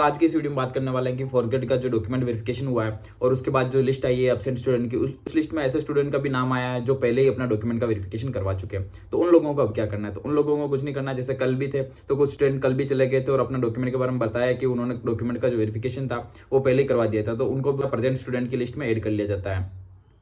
आज की इस वीडियो में बात करने वाले हैं कि फोर्थ ग्रेड का जो डॉक्यूमेंट वेरिफिकेशन हुआ है और उसके बाद जो लिस्ट आई है एब्सेंट स्टूडेंट की, उस लिस्ट में ऐसे स्टूडेंट का भी नाम आया है जो पहले ही अपना डॉक्यूमेंट का वेरिफिकेशन करवा चुके हैं। तो उन लोगों को अब क्या करना है? तो उन लोगों को कुछ नहीं करना है। जैसे कल भी थे तो कुछ स्टूडेंट कल भी चले गए थे और अपना डॉक्यूमेंट के बारे में बताया कि उन्होंने डॉक्यूमेंट का जो वेरिफिकेशन था वो पहले ही करवा दिया था, तो उनको प्रेजेंट स्टूडेंट की लिस्ट में ऐड कर लिया जाता है।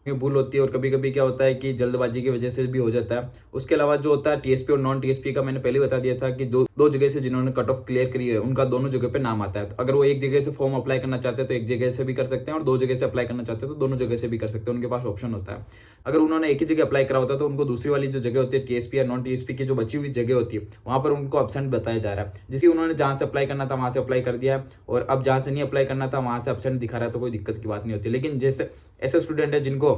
भूल होती है और कभी कभी क्या होता है कि जल्दबाजी की वजह से भी हो जाता है। उसके अलावा जो होता है टीएसपी और नॉन टीएसपी का, मैंने पहले बता दिया था कि जो दो जगह से जिन्होंने कट ऑफ क्लियर करी है उनका दोनों जगह पे नाम आता है। तो अगर वो एक जगह से फॉर्म अप्लाई करना चाहते हैं तो एक जगह से भी कर सकते हैं और दो जगह से अप्लाई करना चाहते हैं तो दोनों जगह से भी कर सकते हैं, उनके पास ऑप्शन होता है। अगर उन्होंने एक ही जगह अप्लाई करा होता है तो उनको दूसरी वाली जो जगह होती है टीएसपी या नॉन टीएसपी की जो बची हुई जगह होती है वहां पर उनको एब्सेंट बताया जा रहा है, जिसकी उन्होंने जहां से अप्लाई करना था वहां से अप्लाई कर दिया है और अब जहां से नहीं अप्लाई करना था वहां से एब्सेंट दिखा रहा है तो कोई दिक्कत की बात नहीं होती। लेकिन जैसे ऐसे स्टूडेंट है जिनको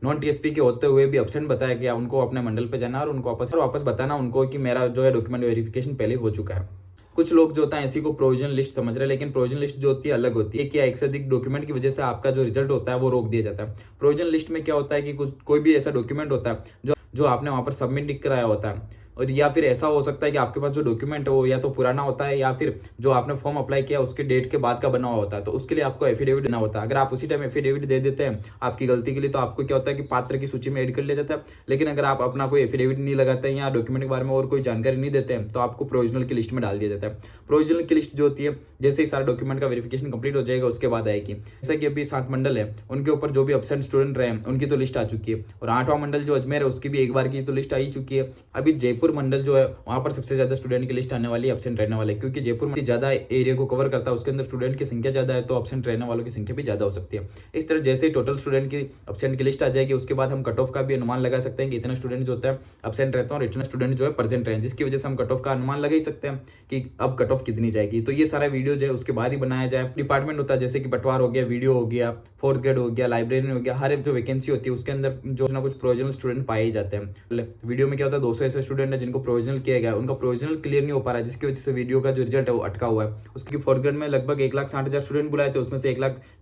नॉन टीएसपी के होते हुए भी एब्सेंट बताया गया, उनको अपने मंडल पे जाना और उनको वापस बताना उनको कि मेरा जो है डॉक्यूमेंट वेरिफिकेशन पहले हो चुका है। कुछ लोग जो होता है इसी को प्रोविजनल लिस्ट समझ रहे हैं, लेकिन प्रोविजनल लिस्ट जो होती है अलग होती है कि एक से अधिक डॉक्यूमेंट की वजह से आपका जो रिजल्ट होता है वो रोक दिया जाता है। प्रोविजनल लिस्ट में क्या होता है कि कोई भी ऐसा डॉक्यूमेंट होता है जो आपने वहां पर सबमिट नहीं कराया होता है, और या फिर ऐसा हो सकता है कि आपके पास जो डॉक्यूमेंट है वो या तो पुराना होता है या फिर जो आपने फॉर्म अप्लाई किया उसके डेट के बाद का बना हुआ होता है, तो उसके लिए आपको एफिडेविट देना होता है। अगर आप उसी टाइम एफिडेविट दे देते हैं आपकी गलती के लिए तो आपको क्या होता है कि पात्र की सूची में ऐड कर लिया जाता है। लेकिन अगर आप अपना कोई एफिडेविट नहीं लगाते हैं या डॉक्यूमेंट के बारे में और कोई जानकारी नहीं देते हैं तो आपको प्रोविजनल की लिस्ट में डाल दिया जाता है। प्रोविजनल की लिस्ट जो होती है जैसे ही सारा डॉक्यूमेंट का वेरिफिकेशन कंप्लीट हो जाएगा उसके बाद आएगी। जैसे कि अभी 7 मंडल है, उनके ऊपर जो भी एब्सेंट स्टूडेंट रहे उनकी तो लिस्ट आ चुकी है, और 8वां मंडल जो अजमेर है उसकी भी एक बार की तो लिस्ट आ ही चुकी है। अभी जयपुर मंडल जो है वहां पर सबसे ज्यादा स्टूडेंट की लिस्ट आने वाली है, एब्सेंट रहने वाले, क्योंकि जयपुर में ज्यादा एरिया को कवर करता है, उसके अंदर स्टूडेंट की संख्या ज्यादा है तो एब्सेंट रहने वालों की संख्या भी ज्यादा हो सकती है। इस तरह जैसे ही टोटल स्टूडेंट की एब्सेंट की लिस्ट आ जाएगी उसके बाद हम कट ऑफ का भी अनुमान लगा सकते हैं कि इतने स्टूडेंट जो होता है एब्सेंट रहते हैं और इतने स्टूडेंट जो है प्रेजेंट रहे, जिसकी वजह से हम कट ऑफ का अनुमान लगा ही सकते हैं कि अब कट ऑफ कितनी जाएगी। तो ये सारा वीडियो जो है उसके बाद ही बनाया जाए। डिपार्टमेंट होता है जैसे कि पटवार हो गया, वीडियो हो गया, फोर्थ ग्रेड हो गया, लाइब्रेरी हो गया, हर एक जो वैकेंसी होती है उसके अंदर जो ना कुछ प्रोविजनल स्टूडेंट पाए ही जाते हैं। वीडियो में क्या होता है 200 ऐसे स्टूडेंट है जिनको प्रोविजनल किया गया, उनका प्रोविजनल क्लियर नहीं हो पा रहा है, जिसकी वजह से वीडियो का जो रिजल्ट है वो अटका हुआ है। उसकी फोर्थ ग्रेड में लगभग 1,60,000 स्टूडेंट बुलाए थे, उसमें से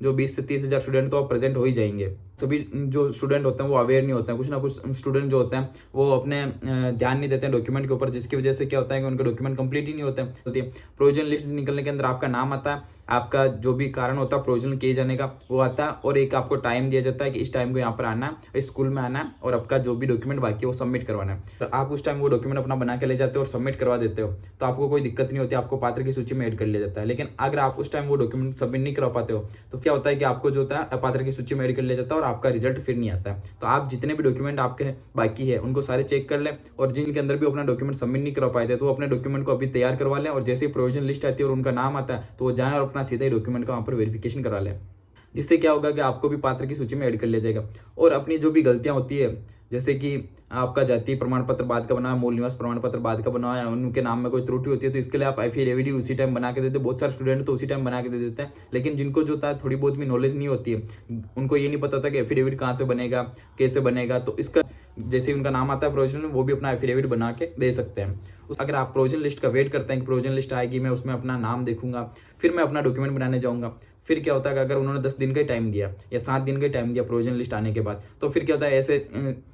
20 से 30,000 स्टूडेंट तो प्रेजेंट हो ही जाएंगे। सभी जो स्टूडेंट होते हैं वो अवेयर नहीं होते हैं, कुछ ना कुछ स्टूडेंट जो होते हैं वो अपने ध्यान नहीं देते हैं डॉक्यूमेंट के ऊपर, जिसकी वजह से क्या होता है कि उनके डॉक्यूमेंट कंप्लीट ही नहीं होते हैं। प्रोविजनल लिस्ट निकलने के अंदर आपका नाम आता है, आपका जो भी कारण होता है प्रोविजनल किए जाने का वो आता है, और एक आपको टाइम दिया जाता है कि इस टाइम को यहाँ पर आना है, इस स्कूल में आना है और आपका जो भी डॉक्यूमेंट बाकी है वो सबमिट करवाना है। तो आप उस टाइम वो डॉक्यूमेंट अपना बना के ले जाते हो और सबमिट करवा देते हो तो आपको कोई दिक्कत नहीं होती, आपको पात्र की सूची में ऐड कर लिया जाता है। लेकिन अगर आप उस टाइम वो डॉक्यूमेंट सबमिट नहीं करवा पाते हो तो क्या होता है कि आपको जो होता है अपात्र की सूची में ऐड कर लिया जाता है और आपका रिजल्ट फिर नहीं आता है। तो आप जितने भी डॉक्यूमेंट आपके बाकी है उनको सारे चेक कर लें, और जिनके अंदर भी अपना डॉक्यूमेंट सबमिट नहीं करवा पाए थे तो वो अपने डॉक्यूमेंट को अभी तैयार करवा लें, और जैसे ही प्रोविजन लिस्ट आती है और उनका नाम आता है तो वो जाएं और अपना सीधा ही डॉक्यूमेंट का वहाँ पर वेरिफिकेशन करा लें, जिससे क्या होगा कि आपको भी पात्र की सूची में ऐड कर लिया जाएगा। और अपनी जो भी गलतियां होती है जैसे कि आपका जाति प्रमाण पत्र बाद का बना है, मूल निवास प्रमाण पत्र बाद का बना है, उनके नाम में कोई त्रुटि होती है तो इसके लिए आप एफिडेविट उसी टाइम बना के देते हैं। बहुत सारे स्टूडेंट तो उसी टाइम बना के दे देते हैं, लेकिन जिनको जो होता है थोड़ी बहुत भी नॉलेज नहीं होती है, उनको ये नहीं पता होता कि एफिडेविट कहाँ से बनेगा, कैसे बनेगा, तो इसका जैसे ही उनका नाम आता है प्रोविजनल वो भी अपना एफिडेविट बना के दे सकते हैं। अगर आप प्रोविजनल लिस्ट का वेट करते हैं कि प्रोविजनल लिस्ट आएगी, मैं उसमें अपना नाम देखूंगा, फिर मैं अपना डॉक्यूमेंट बनाने जाऊंगा, फिर क्या होता है कि अगर उन्होंने 10 दिन का टाइम दिया या 7 दिन का टाइम दिया प्रोविजनल लिस्ट आने के बाद, तो फिर क्या होता है ऐसे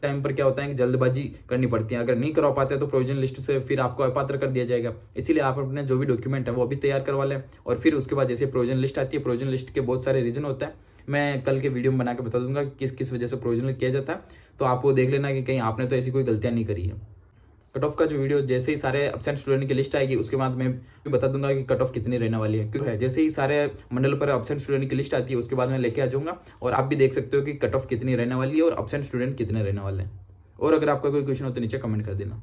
टाइम पर क्या होता है कि जल्दबाजी करनी पड़ती है। अगर नहीं करवा पाते तो प्रोविजनल लिस्ट से फिर आपको अपात्र कर दिया जाएगा। इसीलिए आप अपने जो भी डॉक्यूमेंट है वो अभी तैयार करवा लें, और फिर उसके बाद जैसे प्रोविजनल लिस्ट आती है, प्रोविजनल लिस्ट के बहुत सारे रीजन होता है, मैं कल के वीडियो में बना के बता दूंगा किस किस वजह से प्रोविजनल किया जाता है, तो आप वो देख लेना कि कहीं आपने तो ऐसी कोई गलतियां नहीं करी है। कट ऑफ का जो वीडियो जैसे ही सारे एब्सेंट स्टूडेंट की लिस्ट आएगी उसके बाद मैं भी बता दूंगा कि कट ऑफ कितनी रहने वाली है, क्यों है जैसे ही सारे मंडल पर एब्सेंट स्टूडेंट की लिस्ट आती है उसके बाद मैं लेके आ जाऊंगा, और आप भी देख सकते हो कि कट ऑफ कितनी रहने वाली है और एब्सेंट स्टूडेंट कितने रहने वाले हैं। और अगर आपका कोई क्वेश्चन हो तो नीचे कमेंट कर देना।